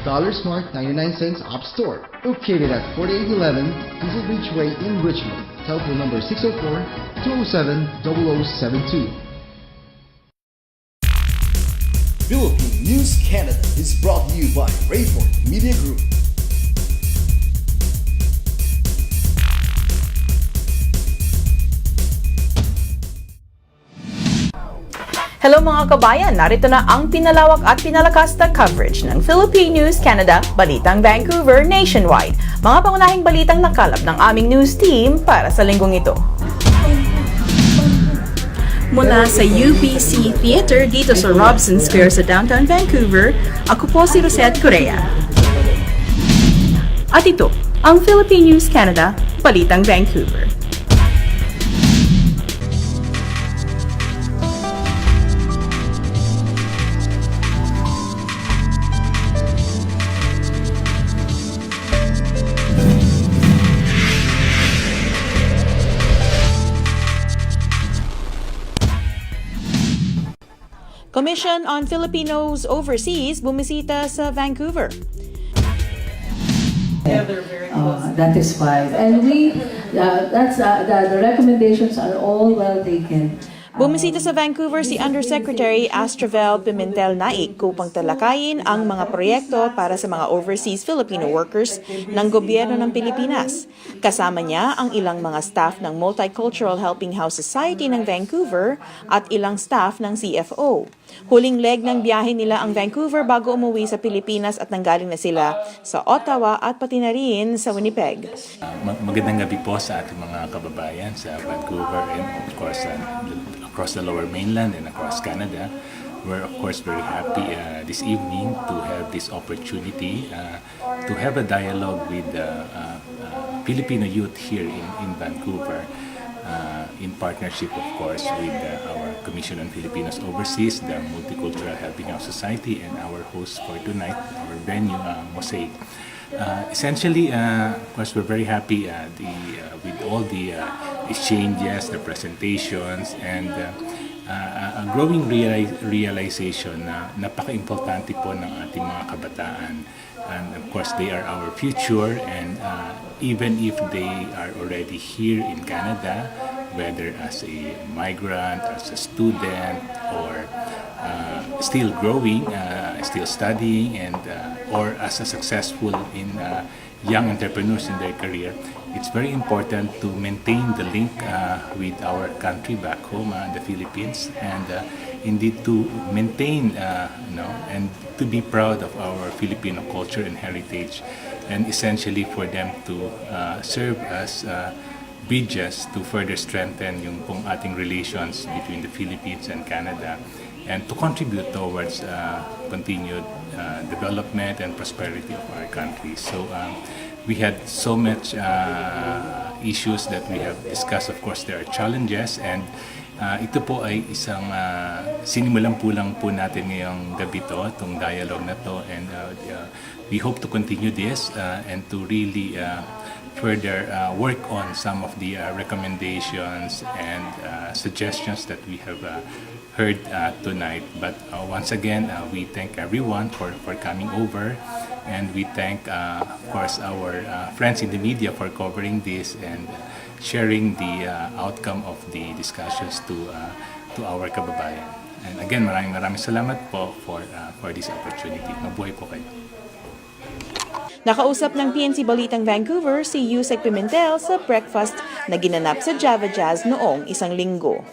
Smart 99 cents App Store. Located at 4811 Diesel Beach Way in Richmond. Telephone number 604-207-0072. Philippine News Canada is brought to you by Rayford Media Group. Hello mga kabayan, narito na ang pinalawak at pinalakas na coverage ng Philippine News Canada, Balitang Vancouver Nationwide. Mga pangunahing balitang nakalap ng aming news team para sa linggong ito. Mula sa UBC Theatre dito sa Robson Square sa downtown Vancouver, ako po si Rosette Correa. At ito, ang Philippine News Canada, Balitang Vancouver. Commission on Filipinos Overseas bumisita sa Vancouver. That is fine. And the recommendations are all well taken. Bumisita sa Vancouver si Undersecretary Astravel Pimentel Naik upang talakayin ang mga proyekto para sa mga overseas Filipino workers ng gobyerno ng Pilipinas. Kasama niya ang ilang mga staff ng Multicultural Helping House Society ng Vancouver at ilang staff ng CFO. Huling leg ng biyahe nila ang Vancouver bago umuwi sa Pilipinas at nanggaling na sila sa Ottawa at pati na rin sa Winnipeg. Magandang gabi po sa ating mga kababayan sa Vancouver and of course across the Lower Mainland and across Canada. We're of course very happy this evening to have this opportunity to have a dialogue with Filipino youth here in Vancouver in partnership of course with our Commission on Filipinos Overseas, the Multicultural Helping Out Society, and our host for tonight, our venue, Mosaic. Essentially, of course, we're very happy with all the exchanges, the presentations, and a growing realization na napaka-importante po ng ating mga kabataan. And of course, they are our future, and even if they are already here in Canada, whether as a migrant, as a student, or still growing, still studying, and or as a successful in young entrepreneurs in their career, it's very important to maintain the link with our country back home, the Philippines, and indeed to maintain, and to be proud of our Filipino culture and heritage, and essentially for them to serve as bridges to further strengthen yung pong ating relations between the Philippines and Canada, and to contribute towards continued development and prosperity of our country. So we had so much issues that we have discussed. Of course, there are challenges, and ito po ay isang sinimulan po lang po natin ngayong gabi to, itong dialogue na to, and we hope to continue this and to really further work on some of the recommendations and suggestions that we have heard tonight. But once again, we thank everyone for coming over, and we thank, of course, our friends in the media for covering this and sharing the outcome of the discussions to our kababayan. And again, maraming salamat po for this opportunity. Mabuhay po kayo. Nakausap ng PNC Balitang Vancouver si Yusek Pimentel sa breakfast na ginanap sa Java Jazz noong isang linggo.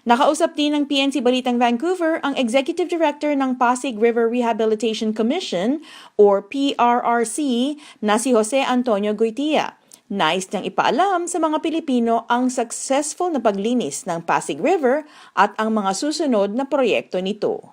Nakausap din ng PNC Balitang Vancouver ang Executive Director ng Pasig River Rehabilitation Commission or PRRC na si Jose Antonio Goitia. Nais niyang ipaalam sa mga Pilipino ang successful na paglinis ng Pasig River at ang mga susunod na proyekto nito.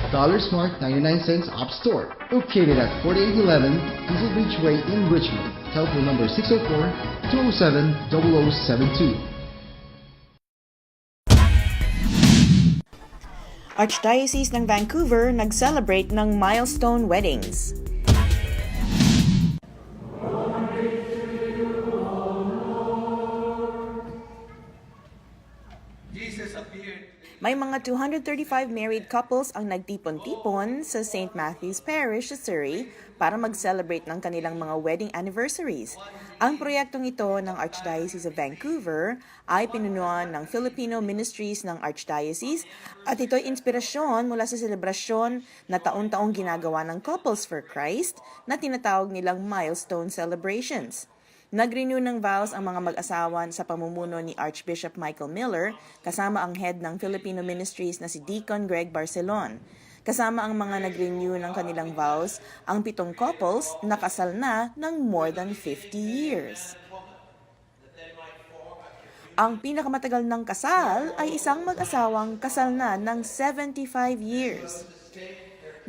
Dollar Smart 99 cents Op Store, located at 4811 Diesel Beach Way in Richmond. Telephone number 604-207-0072. Archdiocese ng Vancouver nag-celebrate ng milestone weddings. May mga 235 married couples ang nagtipon-tipon sa St. Matthew's Parish sa Surrey para mag-celebrate ng kanilang mga wedding anniversaries. Ang proyektong ito ng Archdiocese of Vancouver ay pinunuan ng Filipino Ministries ng Archdiocese at ito'y inspirasyon mula sa selebrasyon na taon-taong ginagawa ng Couples for Christ na tinatawag nilang milestone celebrations. Nag-renew ng vows ang mga mag-asawa sa pamumuno ni Archbishop Michael Miller kasama ang head ng Filipino Ministries na si Deacon Greg Barcelon. Kasama ang mga nag-renew ng kanilang vows ang 7 couples na kasal na ng more than 50 years. Ang pinakamatagal ng kasal ay isang mag-asawang kasal na ng 75 years.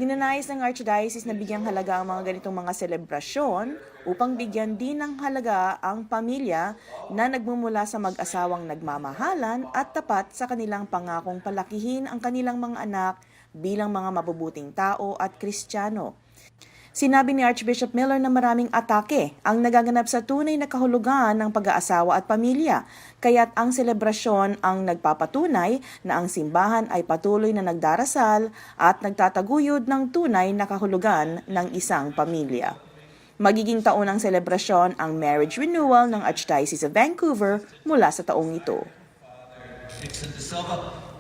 Ninanais ng Archdiocese na bigyang halaga ang mga ganitong mga selebrasyon upang bigyan din ng halaga ang pamilya na nagmumula sa mag-asawang nagmamahalan at tapat sa kanilang pangakong palakihin ang kanilang mga anak bilang mga mabubuting tao at Kristiyano. Sinabi ni Archbishop Miller na maraming atake ang nagaganap sa tunay na kahulugan ng pag-aasawa at pamilya, kaya't ang selebrasyon ang nagpapatunay na ang simbahan ay patuloy na nagdarasal at nagtataguyod ng tunay na kahulugan ng isang pamilya. Magiging taon ng selebrasyon ang marriage renewal ng Archdiocese of Vancouver mula sa taong ito.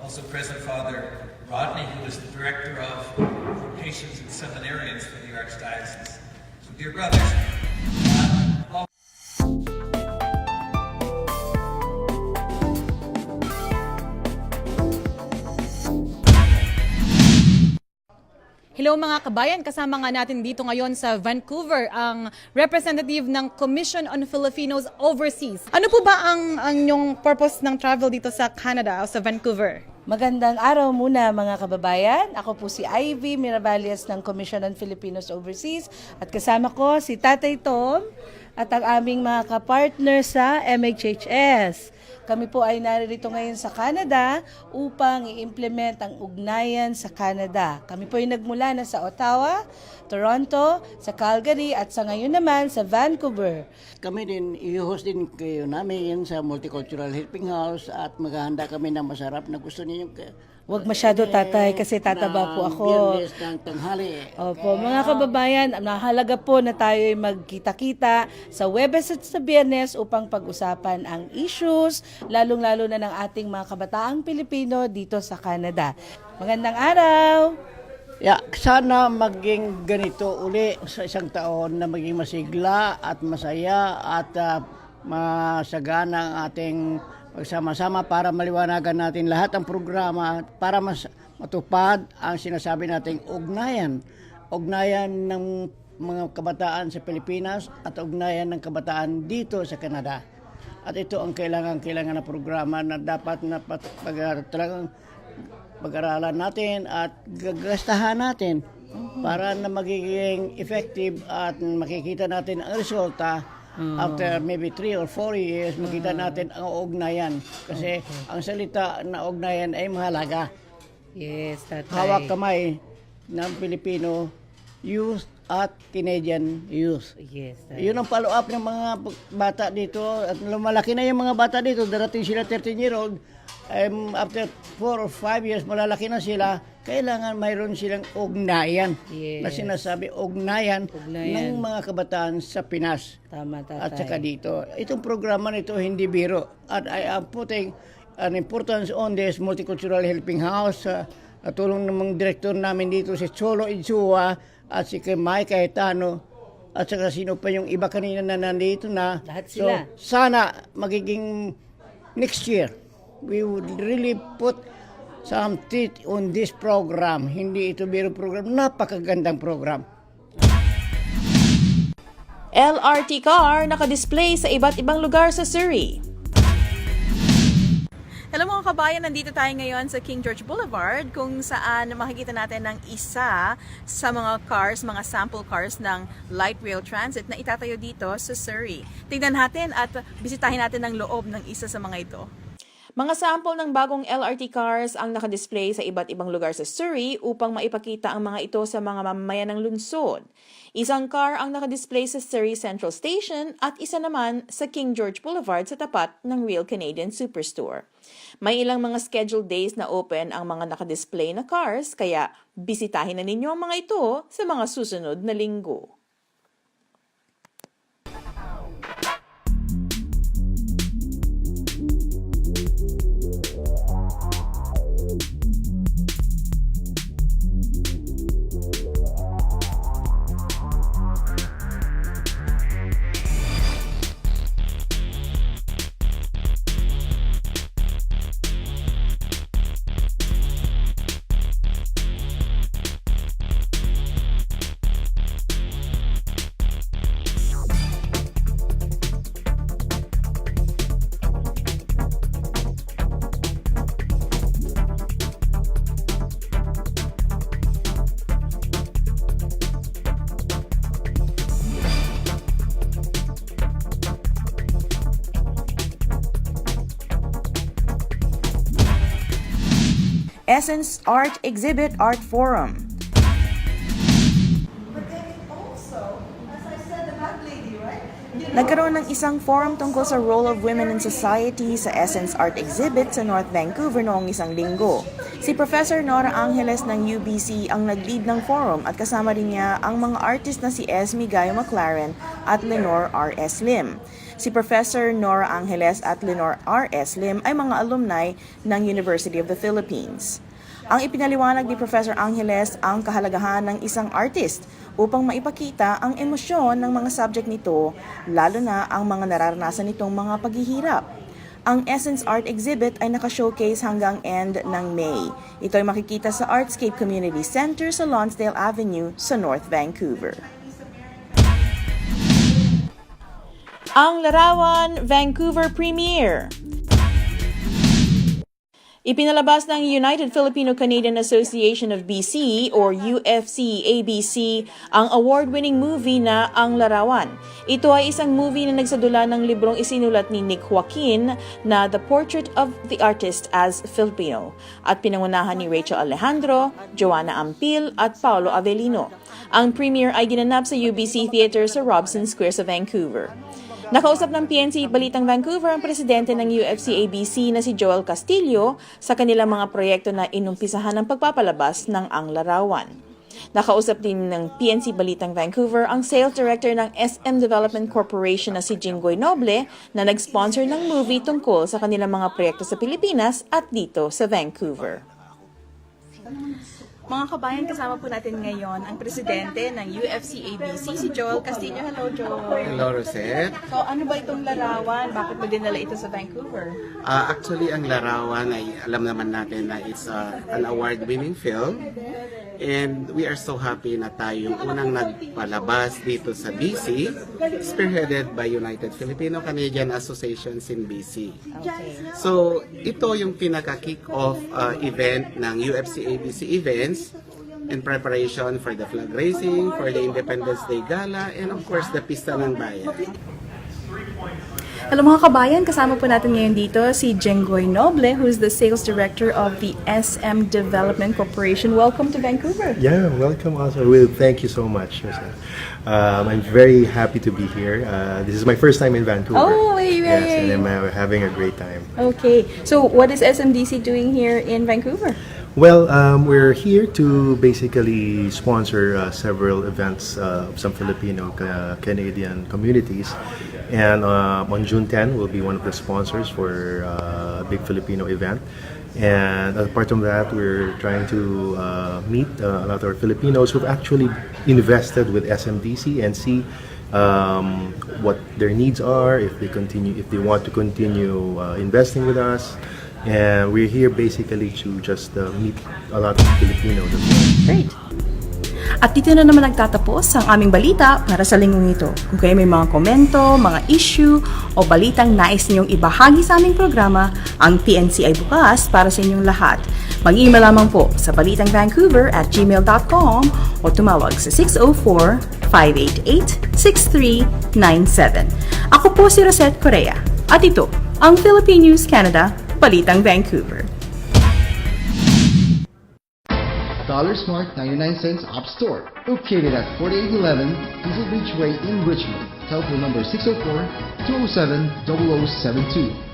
Also present Father Rodney, who is the Director of Vocations and Seminarians for the Archdiocese. So dear brothers, Hello mga kabayan, kasama nga natin dito ngayon sa Vancouver ang representative ng Commission on Filipinos Overseas. Ano po ba ang inyong purpose ng travel dito sa Canada o sa Vancouver? Magandang araw muna mga kababayan. Ako po si Ivy Mirabalias ng Commission on Filipinos Overseas at kasama ko si Tatay Tom at ang aming mga kapartner sa MHHS. Kami po ay narito ngayon sa Canada upang i-implement ang ugnayan sa Canada. Kami po ay nagmula na sa Ottawa, Toronto, sa Calgary at sa ngayon naman sa Vancouver. Kami din, i-host din kayo namin sa Multicultural Helping House at maghahanda kami ng masarap na gusto niyo. Huwag masyado tatay kasi tataba po ako. Biyernes ng tanghali. Opo, mga kababayan, nahalaga po na tayo ay magkita-kita sa Huwebes at sa Biyernes upang pag-usapan ang issues, lalong-lalo na ng ating mga kabataang Pilipino dito sa Canada. Magandang araw! Sana maging ganito uli sa isang taon na maging masigla at masaya at masagana ang ating pagsama-sama para maliwanagan natin lahat ang programa para mas matupad ang sinasabi nating ugnayan ng mga kabataan sa Pilipinas at ugnayan ng kabataan dito sa Canada. At ito ang kailangan na programa na dapat na talagang pag-aralan natin at gagastahan natin para na magiging effective at makikita natin ang resulta. After maybe 3 or 4 years, makita natin ang ugnayan. Kasi ang salita na ugnayan ay mahalaga. Yes, tatay. Hawak kamay ng Filipino youth at Canadian youth. Yes, tatay. Yun ang follow-up ng mga bata dito. At lumalaki na yung mga bata dito. Darating sila 13-year-old. After 4 or 5 years, malalaki na sila. Kailangan mayroon silang ugnayan. Yes. Na sinasabi, ugnayan ng mga kabataan sa Pinas. Tama, tatay. At saka dito. Itong programa nito hindi biro. At I am putting an importance on this Multicultural Helping House. Tulong ng mga direktor namin dito si Cholo Itzua at si Mike Cayetano. At saka sino pa yung iba kanina na nandito na. Lahat sila. So, sana magiging next year, we would really put some teeth on this program. Hindi ito biro program. Napakagandang program. LRT car nakadisplay sa iba't ibang lugar sa Surrey. Hello mga kabayan, nandito tayo ngayon sa King George Boulevard kung saan makikita natin ng isa sa mga cars, mga sample cars ng light rail transit na itatayo dito sa Surrey. Tignan natin at bisitahin natin ang loob ng isa sa mga ito. Mga sample ng bagong LRT cars ang nakadisplay sa iba't ibang lugar sa Surrey upang maipakita ang mga ito sa mga mamamayan ng lungsod. Isang car ang nakadisplay sa Surrey Central Station at isa naman sa King George Boulevard sa tapat ng Real Canadian Superstore. May ilang mga scheduled days na open ang mga nakadisplay na cars kaya bisitahin na ninyo ang mga ito sa mga susunod na linggo. Essence Art Exhibit Art Forum. Nagkaroon ng isang forum tungkol sa role of women in society sa Essence Art Exhibit sa North Vancouver noong isang linggo. Si Professor Nora Angeles ng UBC ang nag-lead ng forum at kasama rin niya ang mga artist na si Esme Gayo McLaren at Lenore R.S. Lim. Si Professor Nora Angeles at Lenore R.S. Lim ay mga alumni ng University of the Philippines. Ang ipinaliwanag ni Professor Angeles ang kahalagahan ng isang artist upang maipakita ang emosyon ng mga subject nito, lalo na ang mga nararanasan nitong mga paghihirap. Ang Essence Art Exhibit ay naka-showcase hanggang end ng May. Ito ay makikita sa Artscape Community Center sa Lonsdale Avenue sa North Vancouver. Ang Larawan Vancouver Premiere. Ipinalabas ng United Filipino-Canadian Association of BC or UFC-ABC ang award-winning movie na Ang Larawan. Ito ay isang movie na nagsadula ng librong isinulat ni Nick Joaquin na The Portrait of the Artist as Filipino at pinangunahan ni Rachel Alejandro, Joanna Ampil at Paolo Avellino. Ang premiere ay ginanap sa UBC Theatre sa Robson Square sa Vancouver. Nakausap ng PNC Balitang Vancouver ang presidente ng UFC-ABC na si Joel Castillo sa kanilang mga proyekto na inumpisahan ng pagpapalabas ng Ang Larawan. Nakausap din ng PNC Balitang Vancouver ang sales director ng SM Development Corporation na si Jinggoy Noble na nag-sponsor ng movie tungkol sa kanilang mga proyekto sa Pilipinas at dito sa Vancouver. Mga kabayan, kasama po natin ngayon ang presidente ng UFC-ABC, si Joel Castillo. Hello, Joel. Hello, Rosette. So, ano ba itong larawan? Bakit mo dinala ito sa Vancouver? Actually, ang larawan ay alam naman natin na it's an award-winning film. And we are so happy na tayo yung unang nagpalabas dito sa BC, spearheaded by United Filipino-Canadian Associations in BC. Okay. So, ito yung pinaka-kick-off event ng UFC-ABC events in preparation for the flag raising, for the Independence Day Gala, and of course, the Pista ng Bayan. Hello mga kabayan, kasama po natin ngayon dito si Jinggoy Noble, who's the sales director of the SM Development Corporation. Welcome to Vancouver. Yeah, welcome also. Will, thank you so much. I'm very happy to be here. This is my first time in Vancouver. Oh, yay! Yes, and I'm having a great time. Okay, so what is SMDC doing here in Vancouver? Well, we're here to basically sponsor several events of some Filipino Canadian communities. And on June 10, we'll be one of the sponsors for a big Filipino event. And apart from that, we're trying to meet a lot of our Filipinos who've actually invested with SMDC and see what their needs are, if they want to continue investing with us. And we're here basically to just meet a lot of Filipinos as well. Great. At dito na naman nagtatapos ang aming balita para sa linggong ito. Kung kayo may mga komento, mga issue o balitang nais niyong ibahagi sa aming programa, ang PNC ay bukas para sa inyong lahat. Mag-email lamang po sa balitangvancouver@gmail.com o tumawag sa 604-588-6397. Ako po si Rosette Correa at ito ang Philippine News Canada, Balitang Vancouver. Dollar Smart 99 cents App Store, located at 4811 Diesel Beach Way in Richmond. Telephone number 604-207-0072.